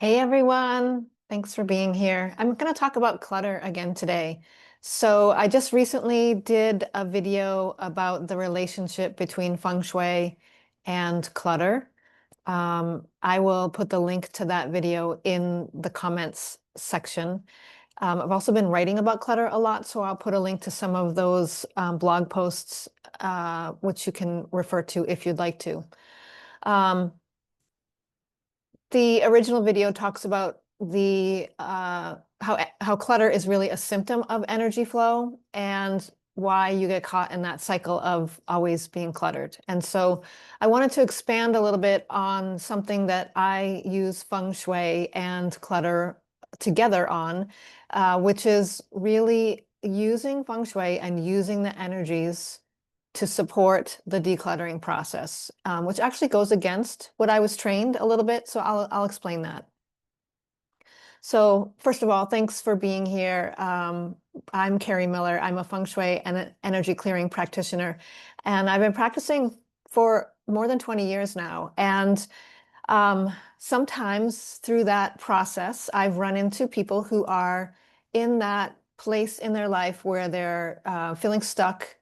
Hey everyone, thanks for being here. I'm going to talk about clutter again today. So I just recently did a video about the relationship between feng shui and clutter. I will put the link to that video in the comments section. I've also been writing about clutter a lot, so I'll put a link to some of those blog posts, which you can refer to if you'd like to. The original video talks about the how clutter is really a symptom of energy flow and why you get caught in that cycle of always being cluttered. And so I wanted to expand a little bit on something that I use feng shui and clutter together on, which is really using feng shui and using the energies to support the decluttering process, which actually goes against what I was trained a little bit. So I'll explain that. So first of all, thanks for being here. I'm Carrie Miller. I'm a feng shui and an energy clearing practitioner, and I've been practicing for more than 20 years now. And sometimes through that process, I've run into people who are in that place in their life where they're feeling stuck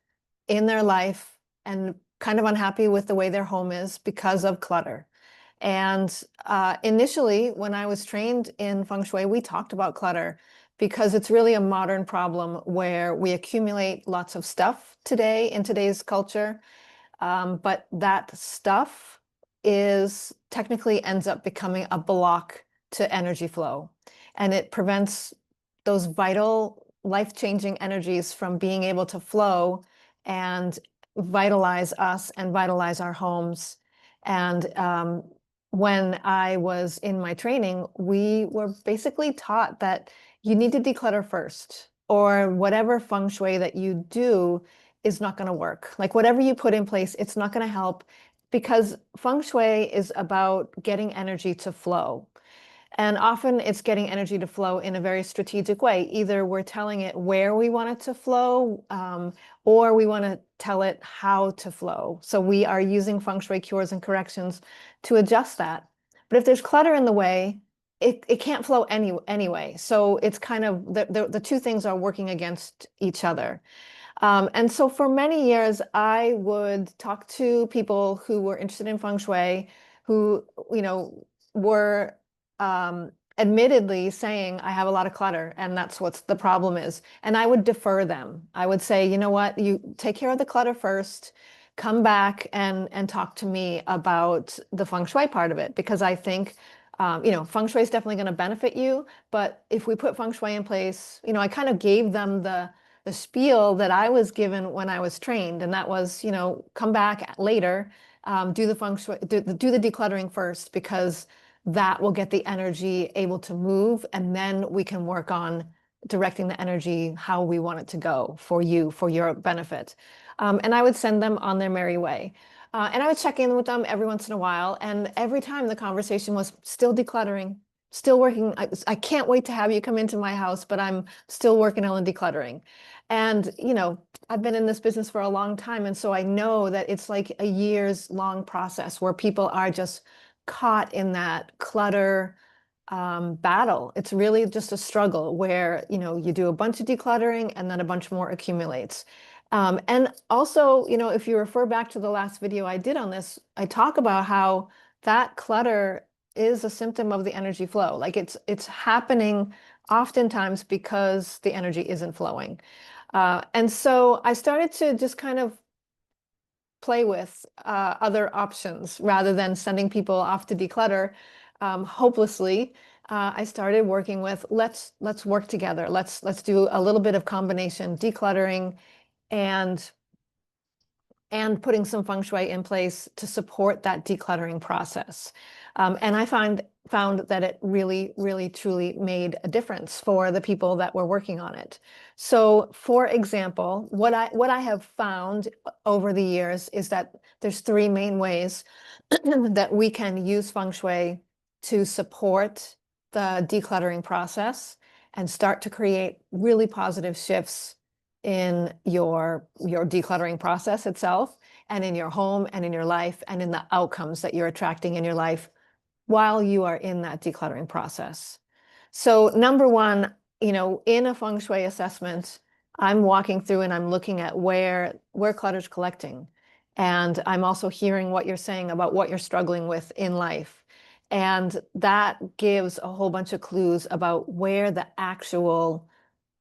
in their life and kind of unhappy with the way their home is because of clutter. And initially, when I was trained in feng shui, we talked about clutter because it's really a modern problem where we accumulate lots of stuff today in today's culture. But that stuff is technically ends up becoming a block to energy flow. And it prevents those vital, life-changing energies from being able to flow and vitalize us and vitalize our homes. And when I was in my training, we were basically taught that you need to declutter first, or whatever feng shui that you do is not going to work. Like whatever you put in place, it's not going to help because feng shui is about getting energy to flow. And often it's getting energy to flow in a very strategic way. Either we're telling it where we want it to flow, or we want to tell it how to flow. So we are using feng shui cures and corrections to adjust that. But if there's clutter in the way, it can't flow anyway. So it's kind of the two things are working against each other. And so for many years, I would talk to people who were interested in feng shui, who, were admittedly saying, I have a lot of clutter, and that's what the problem is. And I would defer them. I would say, you know what, you take care of the clutter first, come back and talk to me about the feng shui part of it, because I think feng shui is definitely going to benefit you. But if we put feng shui in place, I kind of gave them the spiel that I was given when I was trained, and that was, come back later, do the feng shui, do the decluttering first, because that will get the energy able to move, and then we can work on directing the energy how we want it to go for you, for your benefit. And I would send them on their merry way. And I would check in with them every once in a while, and every time the conversation was still decluttering, still working. I can't wait to have you come into my house, but I'm still working on decluttering. And, I've been in this business for a long time. And so I know that it's like a years long process where people are just caught in that clutter battle. It's really just a struggle where, you do a bunch of decluttering and then a bunch more accumulates. And also, if you refer back to the last video I did on this, I talk about how that clutter is a symptom of the energy flow. Like it's happening oftentimes because the energy isn't flowing. And so I started to just kind of play with other options rather than sending people off to declutter hopelessly. I started working with let's work together. Let's do a little bit of combination decluttering and putting some feng shui in place to support that decluttering process. And I found that it really, really, truly made a difference for the people that were working on it. So, for example, what I have found over the years is that there's three main ways that we can use feng shui to support the decluttering process and start to create really positive shifts in your decluttering process itself, and in your home and in your life and in the outcomes that you're attracting in your life while you are in that decluttering process. So number one, in a feng shui assessment, I'm walking through and I'm looking at where clutter's collecting. And I'm also hearing what you're saying about what you're struggling with in life. And that gives a whole bunch of clues about where the actual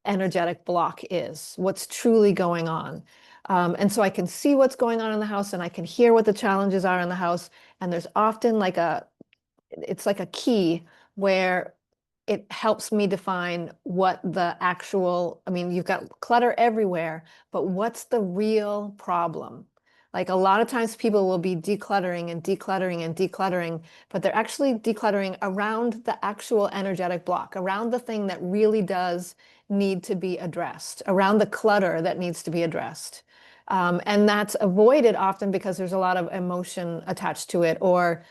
energetic block is, what's truly going on. And so I can see what's going on in the house and I can hear what the challenges are in the house. And there's often it's like a key where it helps me define what the actual, I mean, you've got clutter everywhere, but what's the real problem? Like a lot of times people will be decluttering and decluttering and decluttering, but they're actually decluttering around the actual energetic block, around the thing that really does need to be addressed, around the clutter that needs to be addressed. And that's avoided often because there's a lot of emotion attached to it, or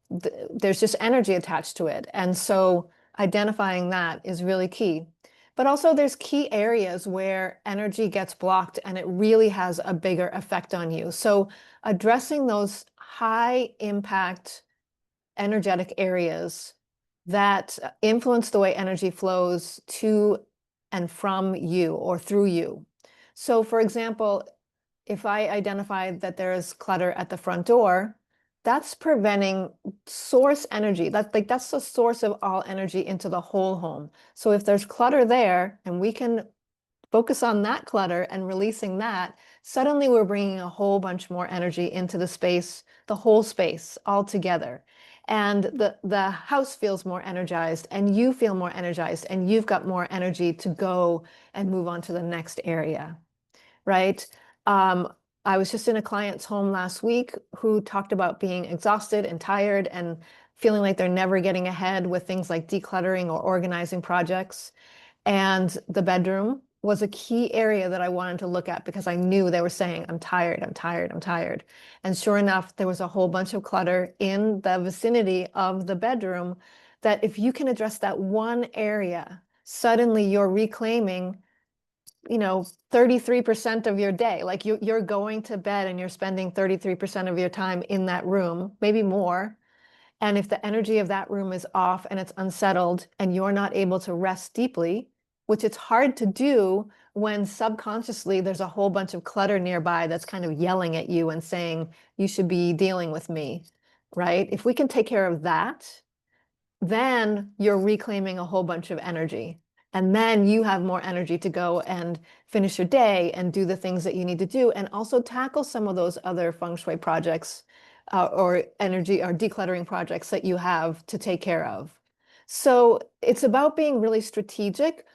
there's just energy attached to it. And so identifying that is really key. But also there's key areas where energy gets blocked and it really has a bigger effect on you. So addressing those high impact energetic areas that influence the way energy flows to and from you or through you. So for example, if I identify that there is clutter at the front door, that's preventing source energy. That's the source of all energy into the whole home. So if there's clutter there and we can focus on that clutter and releasing that, suddenly we're bringing a whole bunch more energy into the space, the whole space all together. And the house feels more energized and you feel more energized and you've got more energy to go and move on to the next area, right? I was just in a client's home last week who talked about being exhausted and tired and feeling like they're never getting ahead with things like decluttering or organizing projects. And the bedroom was a key area that I wanted to look at because I knew they were saying, I'm tired, I'm tired, I'm tired. And sure enough, there was a whole bunch of clutter in the vicinity of the bedroom that if you can address that one area, suddenly you're reclaiming 33% of your day. Like you're going to bed and you're spending 33% of your time in that room, maybe more. And if the energy of that room is off and it's unsettled and you're not able to rest deeply, which it's hard to do when subconsciously there's a whole bunch of clutter nearby that's kind of yelling at you and saying, you should be dealing with me, right? If we can take care of that, then you're reclaiming a whole bunch of energy. And then you have more energy to go and finish your day and do the things that you need to do, and also tackle some of those other feng shui projects or energy or decluttering projects that you have to take care of. So it's about being really strategic,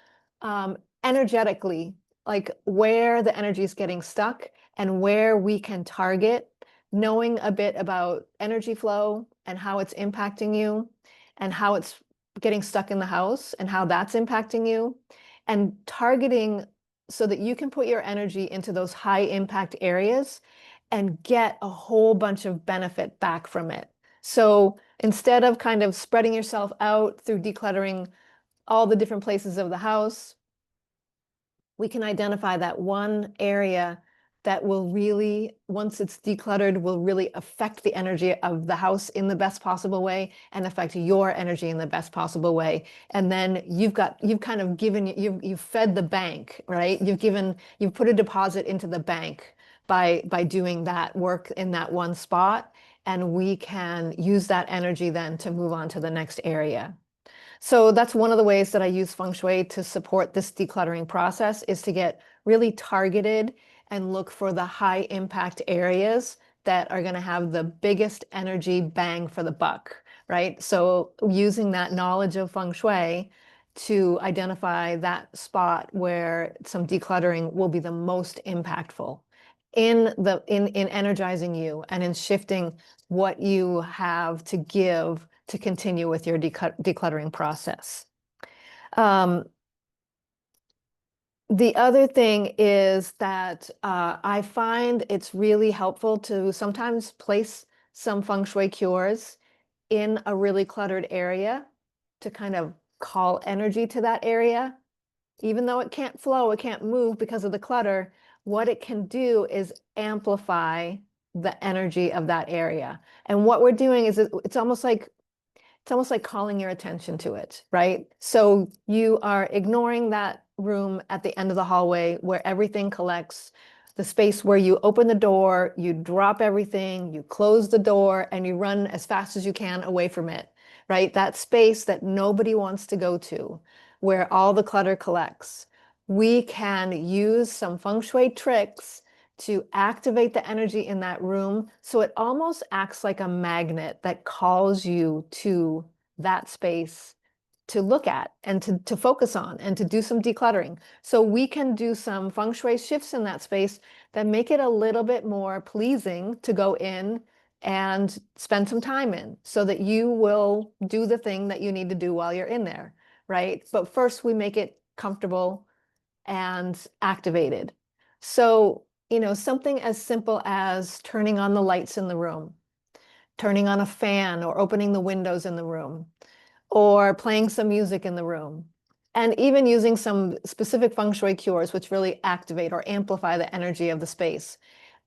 energetically, like where the energy is getting stuck and where we can target, knowing a bit about energy flow and how it's impacting you and how it's getting stuck in the house and how that's impacting you, and targeting so that you can put your energy into those high impact areas and get a whole bunch of benefit back from it. So instead of kind of spreading yourself out through decluttering all the different places of the house, we can identify that one area that will really, once it's decluttered, will really affect the energy of the house in the best possible way and affect your energy in the best possible way. And then you've kind of given, you've fed the bank, right? You've put a deposit into the bank by doing that work in that one spot. And we can use that energy then to move on to the next area. So that's one of the ways that I use feng shui to support this decluttering process, is to get really targeted and look for the high impact areas that are going to have the biggest energy bang for the buck, right? So using that knowledge of feng shui to identify that spot where some decluttering will be the most impactful in energizing you and in shifting what you have to give to continue with your decluttering process. The other thing is that I find it's really helpful to sometimes place some feng shui cures in a really cluttered area to kind of call energy to that area. Even though it can't flow, it can't move because of the clutter, what it can do is amplify the energy of that area. And what we're doing is it's almost like it's almost like calling your attention to it, right? So you are ignoring that room at the end of the hallway where everything collects, the space where you open the door, you drop everything, you close the door, and you run as fast as you can away from it, right? That space that nobody wants to go to, where all the clutter collects. We can use some feng shui tricks to activate the energy in that room so it almost acts like a magnet that calls you to that space to look at and to focus on and to do some decluttering. So we can do some feng shui shifts in that space that make it a little bit more pleasing to go in and spend some time in so that you will do the thing that you need to do while you're in there, right? But first we make it comfortable and activated. So, something as simple as turning on the lights in the room, turning on a fan or opening the windows in the room, or playing some music in the room, and even using some specific feng shui cures, which really activate or amplify the energy of the space.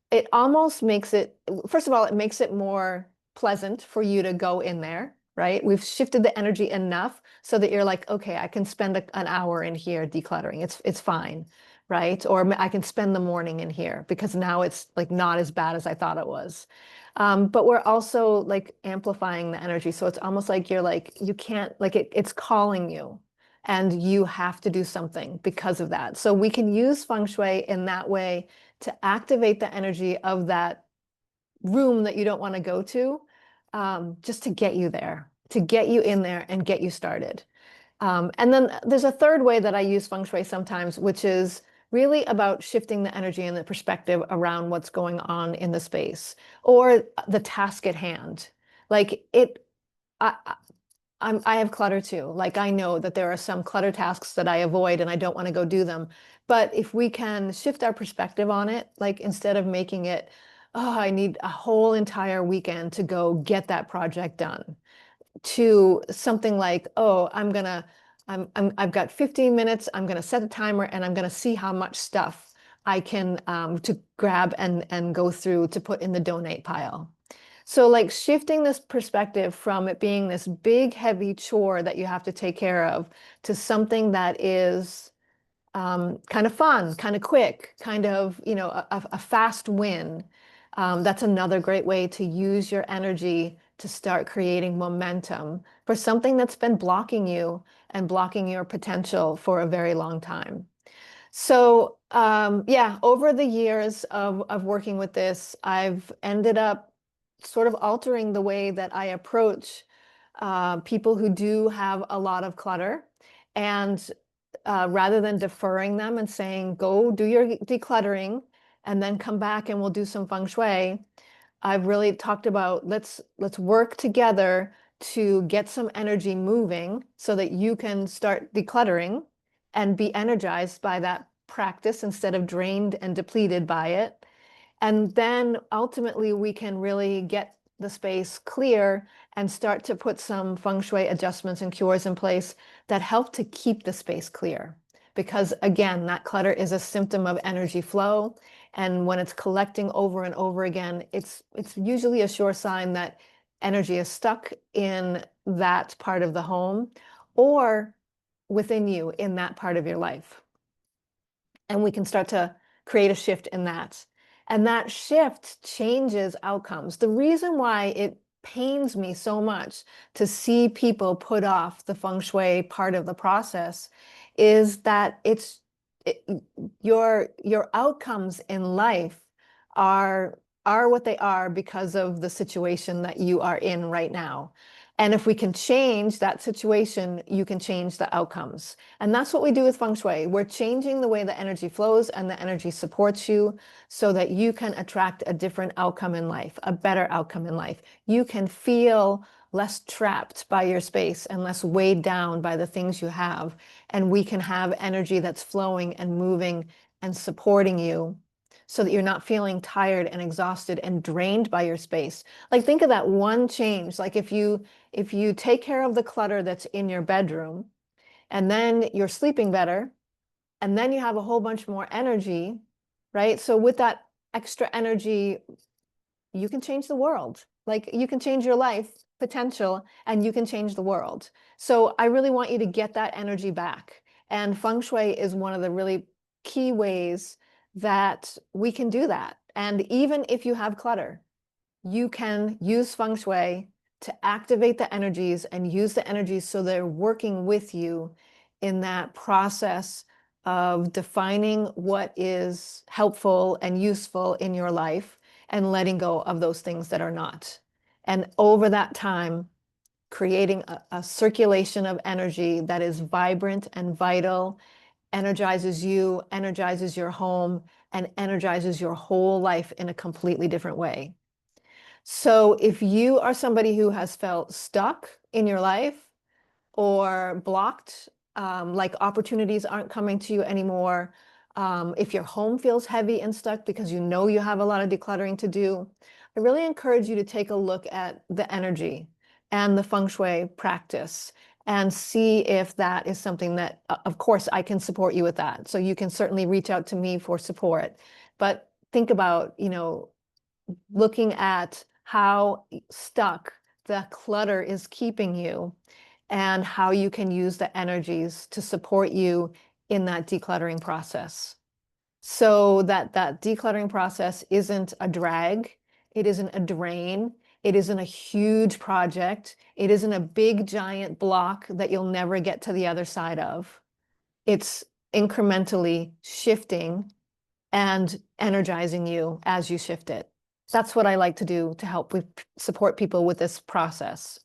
It almost makes it, first of all, it makes it more pleasant for you to go in there, right? We've shifted the energy enough so that you're like, okay, I can spend an hour in here decluttering. It's fine, right? Or I can spend the morning in here because now it's like not as bad as I thought it was. But we're also like amplifying the energy. So it's almost like you're like, you can't, like it's calling you and you have to do something because of that. So we can use feng shui in that way to activate the energy of that room that you don't want to go to, just to get you there, to get you in there and get you started. And then there's a third way that I use feng shui sometimes, which is really about shifting the energy and the perspective around what's going on in the space or the task at hand. Like I have clutter too. Like I know that there are some clutter tasks that I avoid and I don't want to go do them. But if we can shift our perspective on it, like instead of making it, oh, I need a whole entire weekend to go get that project done, to something like, oh, I've got 15 minutes, I'm gonna set a timer and I'm gonna see how much stuff I can to grab and go through to put in the donate pile. So like shifting this perspective from it being this big, heavy chore that you have to take care of to something that is kind of fun, kind of quick, kind of, a fast win. That's another great way to use your energy to start creating momentum for something that's been blocking you and blocking your potential for a very long time. So yeah, over the years of working with this, I've ended up sort of altering the way that I approach people who do have a lot of clutter. And rather than deferring them and saying, go do your decluttering and then come back and we'll do some feng shui, I've really talked about let's work together to get some energy moving so that you can start decluttering and be energized by that practice instead of drained and depleted by it. And then ultimately we can really get the space clear and start to put some feng shui adjustments and cures in place that help to keep the space clear. Because again, that clutter is a symptom of energy flow. And when it's collecting over and over again, it's usually a sure sign that energy is stuck in that part of the home or within you in that part of your life. And we can start to create a shift in that. And that shift changes outcomes. The reason why it pains me so much to see people put off the feng shui part of the process is that your outcomes in life are what they are because of the situation that you are in right now. And if we can change that situation, you can change the outcomes. And that's what we do with feng shui. We're changing the way the energy flows and the energy supports you so that you can attract a different outcome in life, a better outcome in life. You can feel less trapped by your space and less weighed down by the things you have. And we can have energy that's flowing and moving and supporting you so that you're not feeling tired and exhausted and drained by your space. Like think of that one change. Like if you take care of the clutter that's in your bedroom and then you're sleeping better and then you have a whole bunch more energy, right? So with that extra energy, you can change the world. Like you can change your life potential and you can change the world. So I really want you to get that energy back. And Feng Shui is one of the really key ways that we can do that. And even if you have clutter, you can use Feng Shui to activate the energies and use the energies so they're working with you in that process of defining what is helpful and useful in your life and letting go of those things that are not. And over that time, creating a circulation of energy that is vibrant and vital, energizes you, energizes your home, and energizes your whole life in a completely different way. So if you are somebody who has felt stuck in your life or blocked, like opportunities aren't coming to you anymore, if your home feels heavy and stuck because you know you have a lot of decluttering to do, I really encourage you to take a look at the energy and the Feng Shui practice and see if that is something that, of course, I can support you with that. So you can certainly reach out to me for support. But think about, looking at how stuck the clutter is keeping you and how you can use the energies to support you in that decluttering process. So that decluttering process isn't a drag, it isn't a drain, it isn't a huge project, it isn't a big giant block that you'll never get to the other side of. It's incrementally shifting and energizing you as you shift it. That's what I like to do to help support people with this process.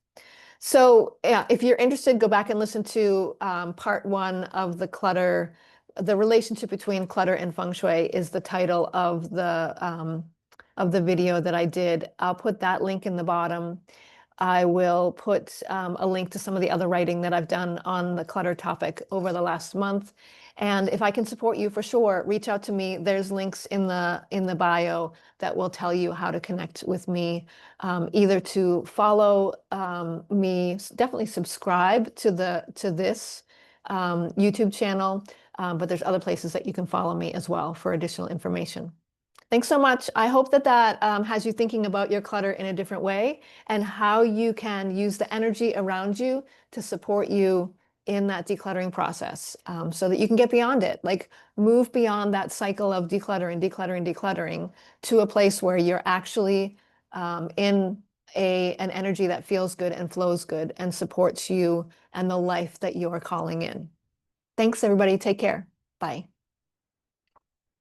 So yeah, if you're interested, go back and listen to part 1 of the clutter. The relationship between clutter and Feng Shui is the title of the video that I did. I'll put that link in the bottom. I will put a link to some of the other writing that I've done on the clutter topic over the last month. And if I can support you, for sure, reach out to me. There's links in the bio that will tell you how to connect with me, either to follow me, definitely subscribe to this YouTube channel, but there's other places that you can follow me as well for additional information. Thanks so much. I hope that has you thinking about your clutter in a different way and how you can use the energy around you to support you in that decluttering process, so that you can get beyond it, like move beyond that cycle of decluttering to a place where you're actually in an energy that feels good and flows good and supports you and the life that you're calling in. Thanks, everybody. Take care. Bye.